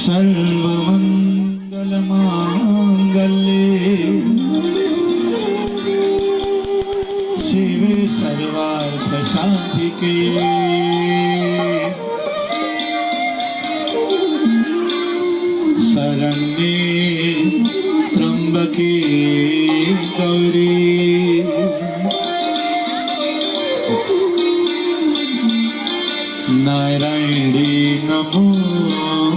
सर्वमङ्गलमाङ्गल्ये शिवे सर्वार्थसाधिके शरण्ये त्र्यम्बके गौरी नारायणी नमोस्तुते।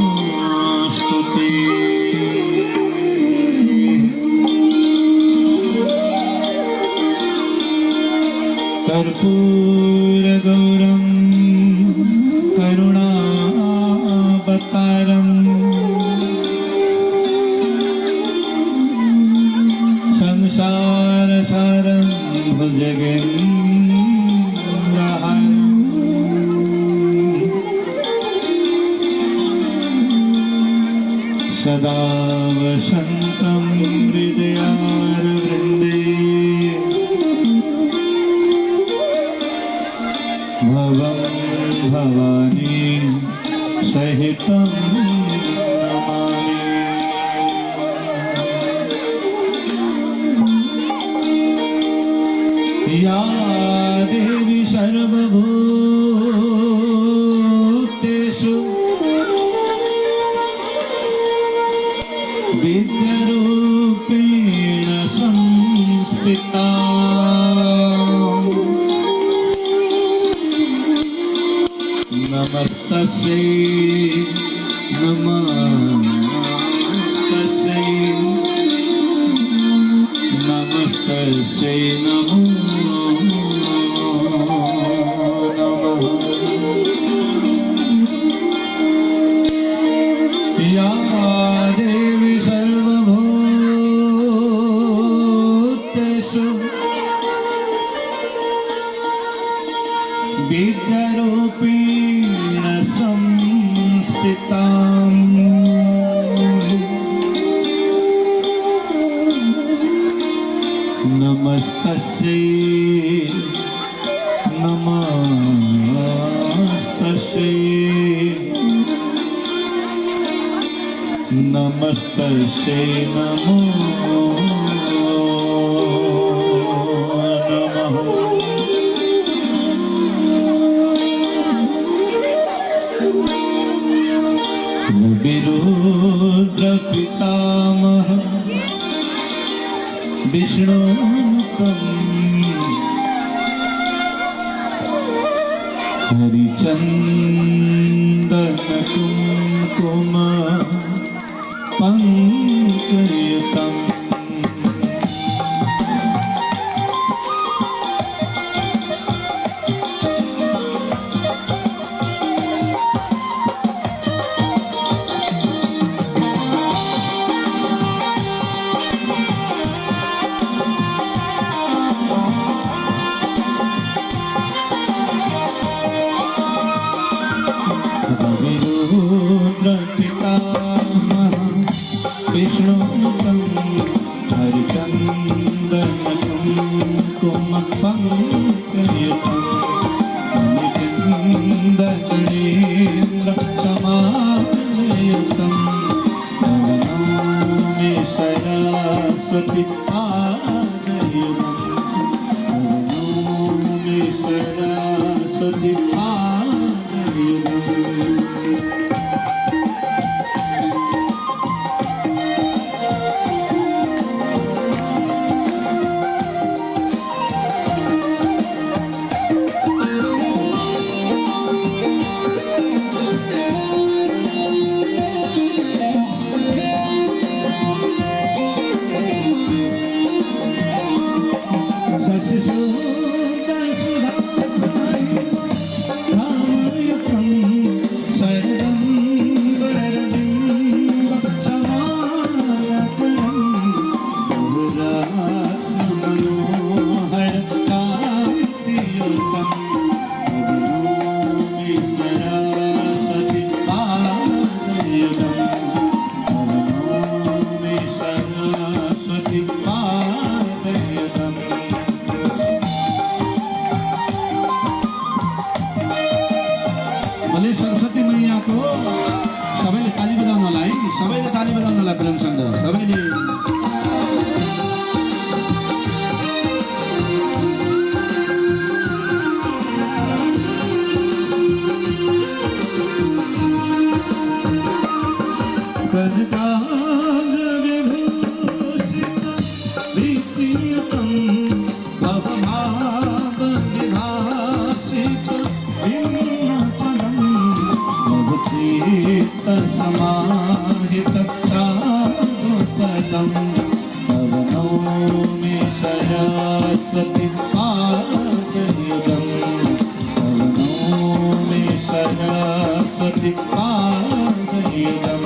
कर्पूरगौरं करुणावतारम् संसारसारं भुजगेन्द्रहारम् सदा वसन्तं हृदयारविन्दे भवं भवानी सहितं नमामि। या देवी सर्वभूतेषु विद्यारूपेण संस्थिता नमस्तस्यै नमस्तस्यै नमस्तस्यै नमो नमः। या देवी सर्वभूतेषु विद्यारूपेण संस्थिता नमस्तस्यै नमस्तस्यै नमस्तस्यै नमो नमः। विरुद्रपितामह विष्णुतम् हरिचन्दन कुङ्कुम पंकयुतम् पितामह विष्णुतम् हरिचन्दन कुङ्कुम पंकयुतम् निकुञ्जगणेन्द्र समायुतम् नमामि सरस्वती पादयुगम् नमामि सरस्वती पादयुगम्। सबैले ताली बजाउनु होला है, सबैले ताली बजाउनु होला प्रेमसँग सबैले। समाहित चारुपदं पवनो मे सरस्वती पादयुगं पवनो मे सरस्वती पादयुगं।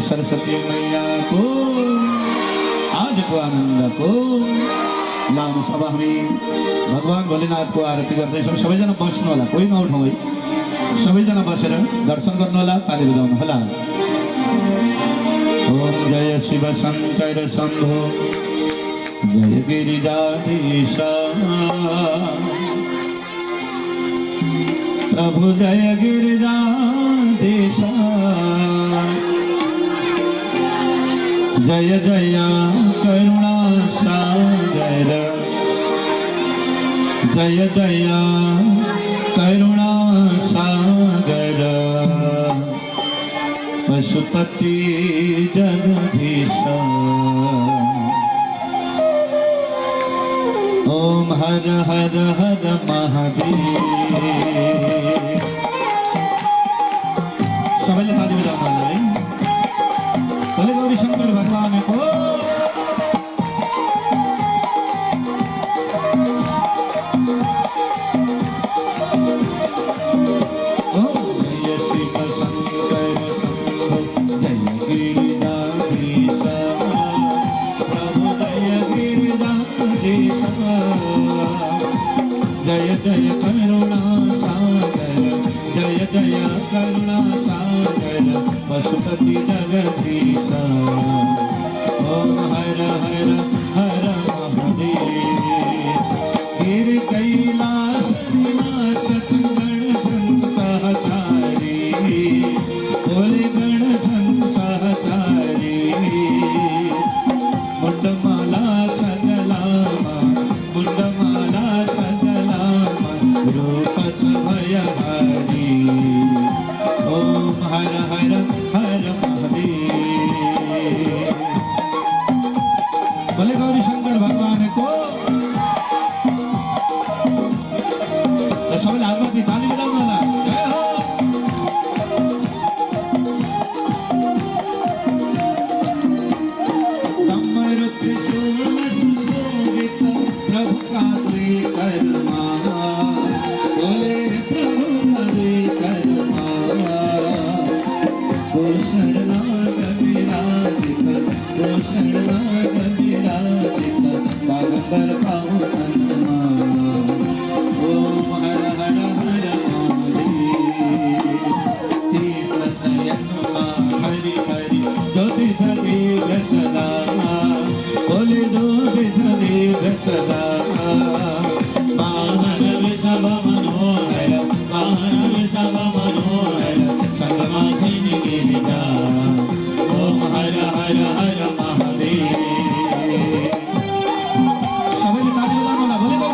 सरस्वती मैया को आज को आनंद को लानु। सब हामी भगवान भोलेनाथको आरती गर्दैछौँ। सबैजना बस्नु होला, कोही नउठौँ है, सबैजना बसेर दर्शन गर्नु होला, ताली बजाउनु होला। ओम जय शिव शंकर शंभो जय गिरिजाधीश प्रभु जय गिरिजाधीश जय जय करुणा सागर जय जय करुणा सागर पशुपति जगदीश ओम हर हर हर महादेव। सबैले ताली बजाउनु होला है। बोले गौरी शंकर भगवान को। जय शिव शंकर शंभो जय गिरिजाधीश प्रभु जय गिरिजाधीश जय जय करुणा सागर जय जय करुणा सागर पशुपति जगदीश ओम हर हर हर महादेव। गिर कैलास निवास गण संत सहचारी बोले गण संत सहचारी मुंडमाला सगलामा मुंडमाला सगलामा रूप भयहारी ओम हर हर हर महादेव। दीर्घ सदा बोले दो दीर्घ सदा वाहन वृषभ मनोहर वाहन वृषभ मनोहर संगमासीन गिरिजा ओम हर हर हर महादेव सभी ताली बजाना बोले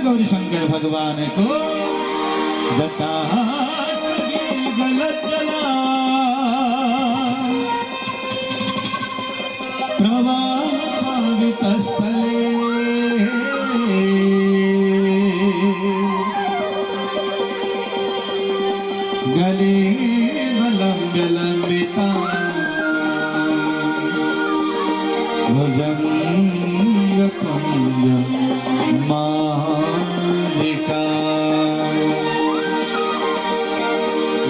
गौरी शंकर भगवान को गौरी शंकर भगवान को गलत जला प्रभावित स्थले गले लंब्य लंबिता भुजंग कुंज मालिका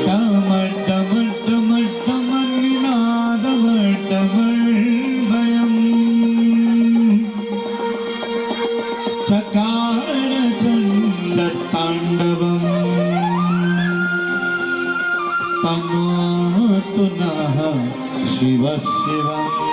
डमर डमर डमर डमर निनादमर डमर भयम चकार चंड तांडवम तनोतु नः शिव शिवम्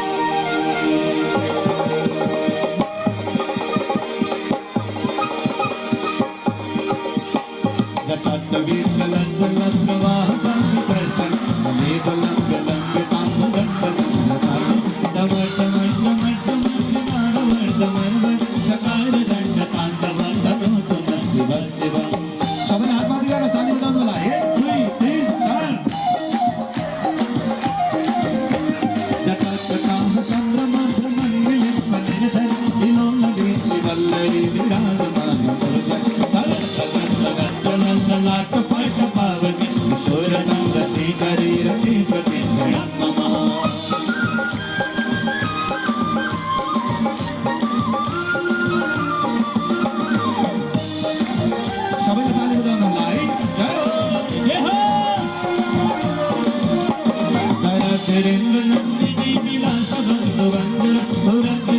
Pavani, Surya Nanda, Sri Hari Rati Pati, Narendra Nandini विलास बंधु बंधुर सुरंग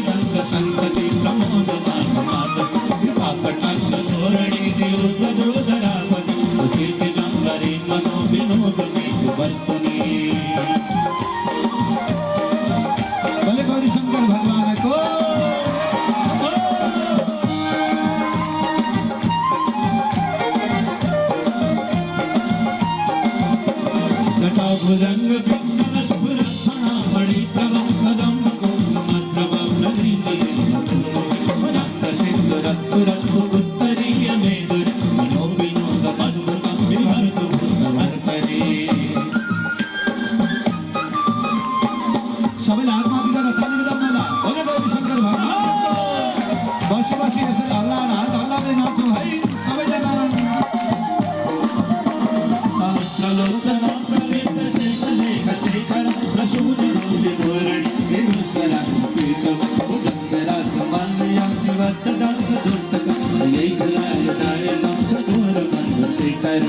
संतति प्रमोद मान मातु कृपा कटाक्ष धोरणी दियोधरापति कीर्ति गंगरी मनो विनोद नीच वस्तुनि बोले गौरी शंकर भगवान को जटा भुजंग पिंगल स्फुरत्थना मणि प्रभ कदम कुंकुम प्रभ प्रदीप सिंधु रत्तु रत्तु उत्तरीय मेदुर मनो विनोद मधुरम विहर्तु भूतवर्तने सबै आत्मा बिगर ताली बजाउनला बोले गौरी शंकर भगवान बसी बसी यसरी हल्ला हल्लाले नाच्छौँ है सबैजना सहस्रलोचन प्रवेद शेष लेख शेखर प्रसून धूलि धोरणि विभूषण पीतम उदंगराज माल्यंति वर्तदंत दुर्तक यैकलाय दायकं चतुर बंध शेखर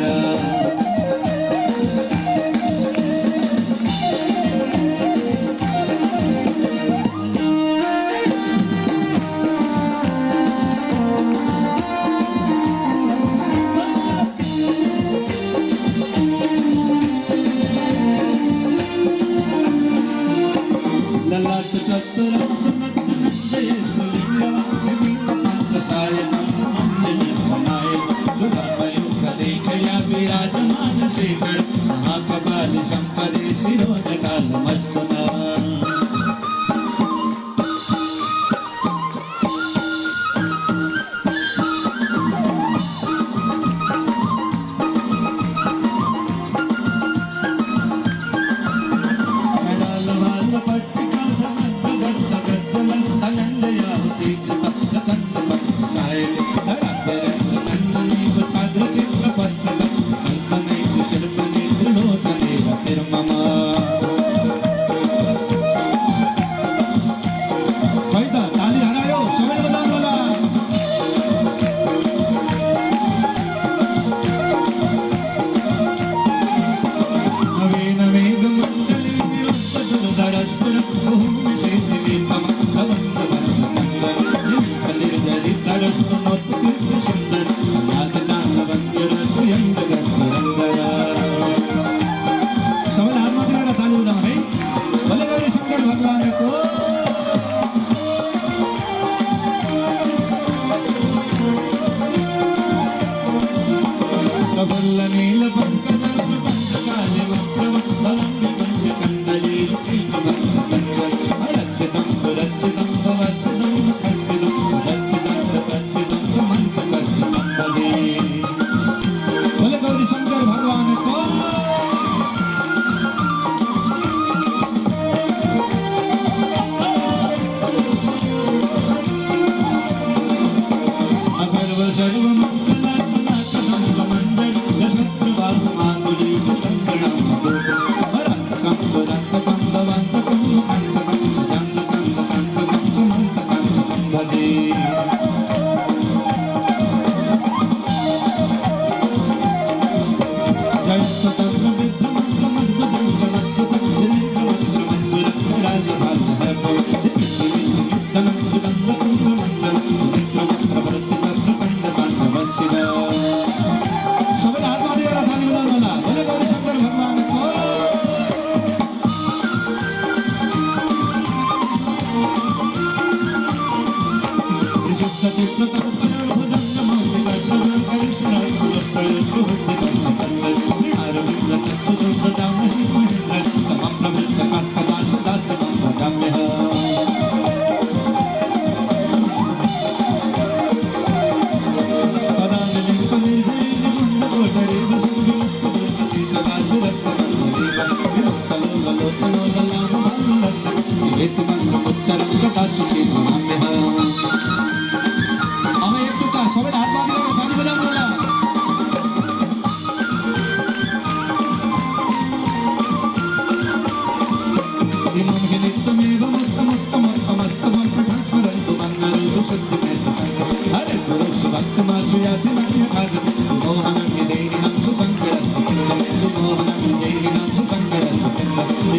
ललाट चतुरं सुनंदय सुलिंगं विभिन्न पंचसायकं अंजलि बनाय सुधामयुक्त देखया विराजमान शेखर महाकपाल संपदे शिरोजकाल मस्तना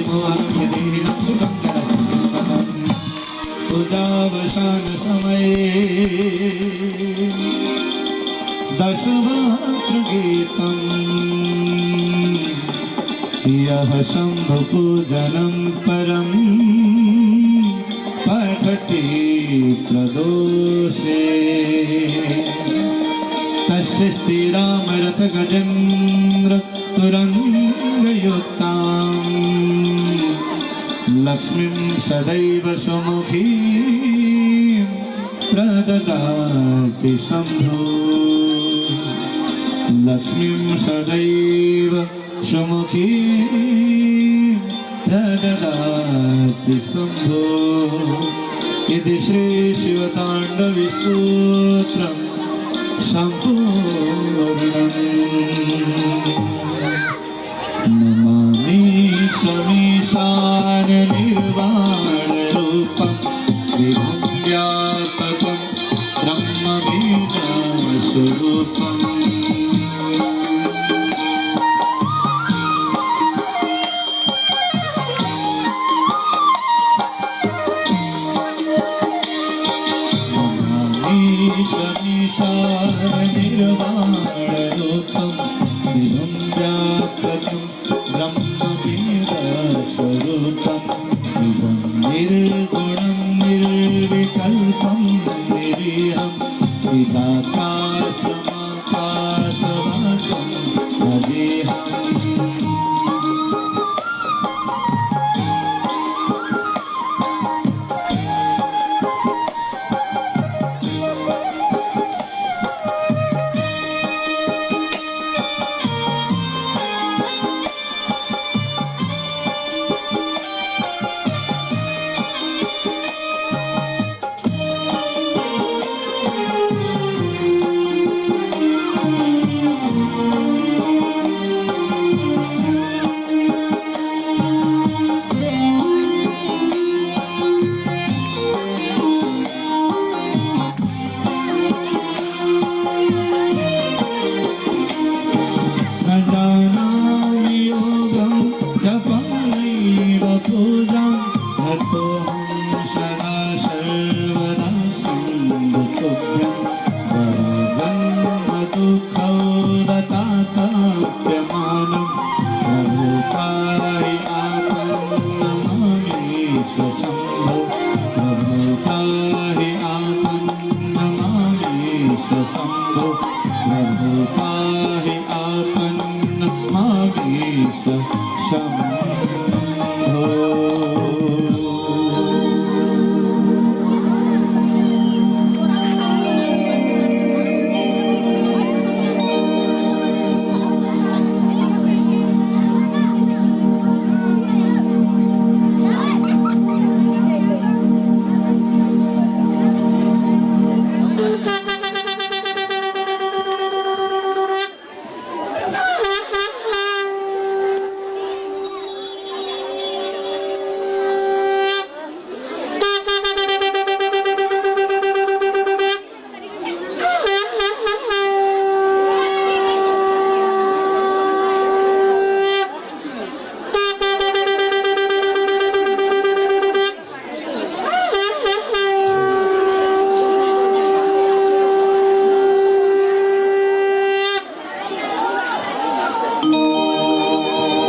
Mohanam पूजावसान समये दशवक्त्र गीतम् यः शम्भु पूजनं परं पठति प्रदोषे तस्य श्रीरामरथ गजेन्द्र तुरङ्गयुक्ताम् लक्ष्मीं सदैव सुमुखीं प्रददाति शम्भो लक्ष्मीं सदैव सुमुखीं प्रददाति शम्भो इति श्री शिवताण्डवस्तोत्रम् सम्पूर्णम् नमामि समीशान निर्वाणरूपं विभुव्यापकं ब्रह्मबीजस्वरूपम् निर्वाणरूपं विभुव्यापकं ब्रह्मबीजस्वरूपं निर्गुणं निर्विकल्पं निरीहं चिदाकाशमाकाशवासं भजेऽहम्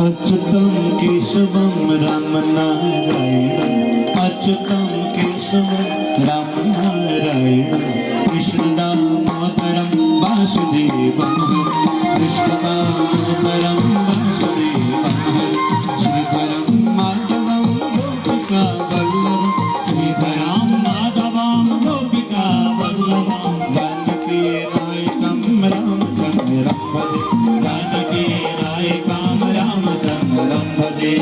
अच्युतं केशवं रामनारायणं अच्युतं केशवं रामनारायणं कृष्णदामोदरं वासुदेवं कृष्णदामोदरं वासुदेवं श्रीधरं माधवं गोपिकावल्लभं श्रीधरं माधवं गोपिकावल्लभं जानकी नायकं रामचन्द्रं भजे जानकी नायकं रामचन्द्रं भजे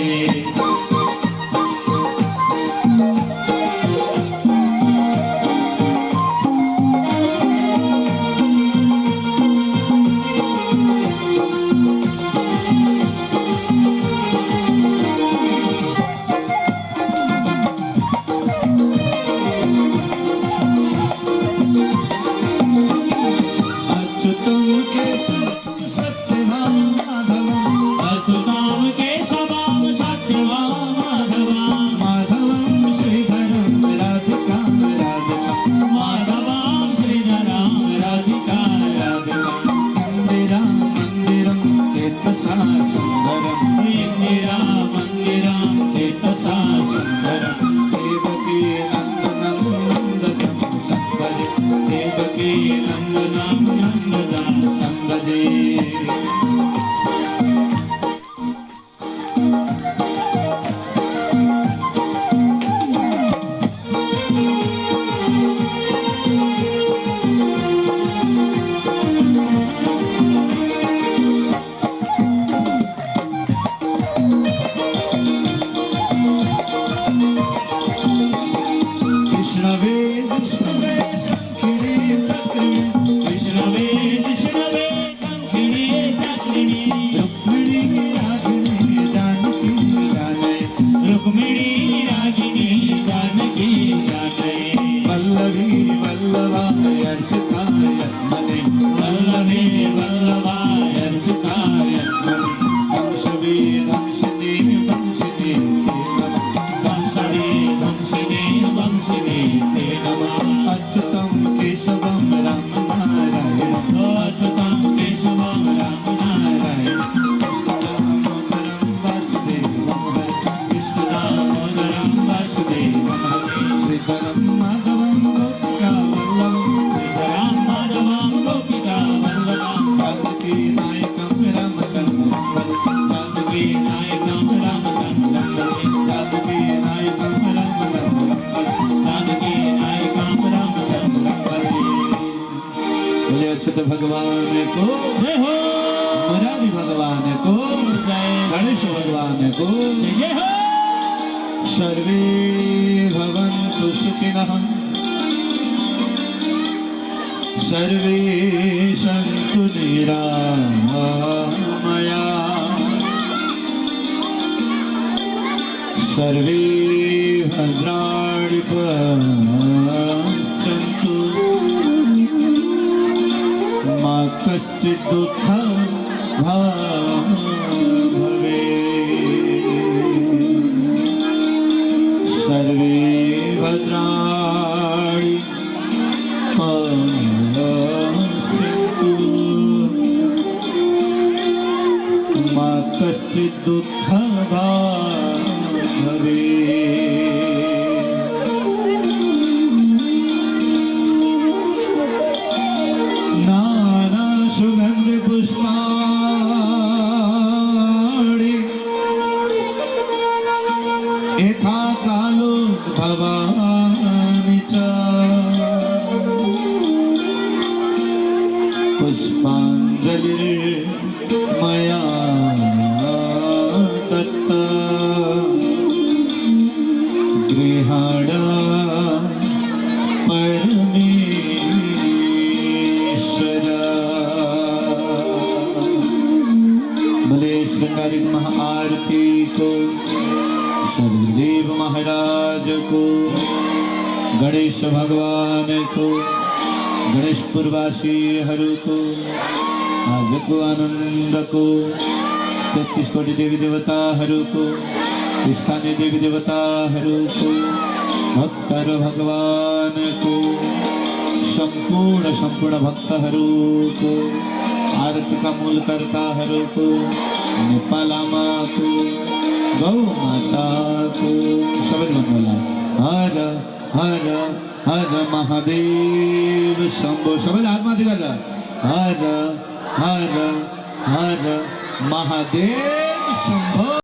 सुंदरम देवकी नंदनम नंदनम संभजे देवकी नंदनम नंदनम संभजे भगवान को जय हो, मुरारी भगवान को जय, गणेश भगवान को जय हो। सर्वे भवन्तु सुखिनः सर्वे सन्तु निरामया सर्वे भद्राणि पश्यन्तु मा कश्चित् दुःखं भवेत् सर्वे भद्राणि पश्यन्तु मा कश्चित् दुःखं भवेत् यथा कालो भवानि च पुष्पाञ्जलिर्मया दत्ता गृहाण परमेश्वर भले श्रृंगारिक महाआरती को सर्वदेव महाराज को, गणेश भगवान को, गणेश पुरवासी हरु को, आज को आनंद को, 33 कोटि देवी देवता हरु को, स्थानीय देवी देवता हरु को, भक्तर भगवान को, संपूर्ण भक्त हरु को, आरती का मूल करता हरु को, नेपालामा को, गौ माता को, शब्द बनवाला हर हर हर महादेव शंभो, शब्द आत्मा दिखा हर हर हर महादेव शंभो।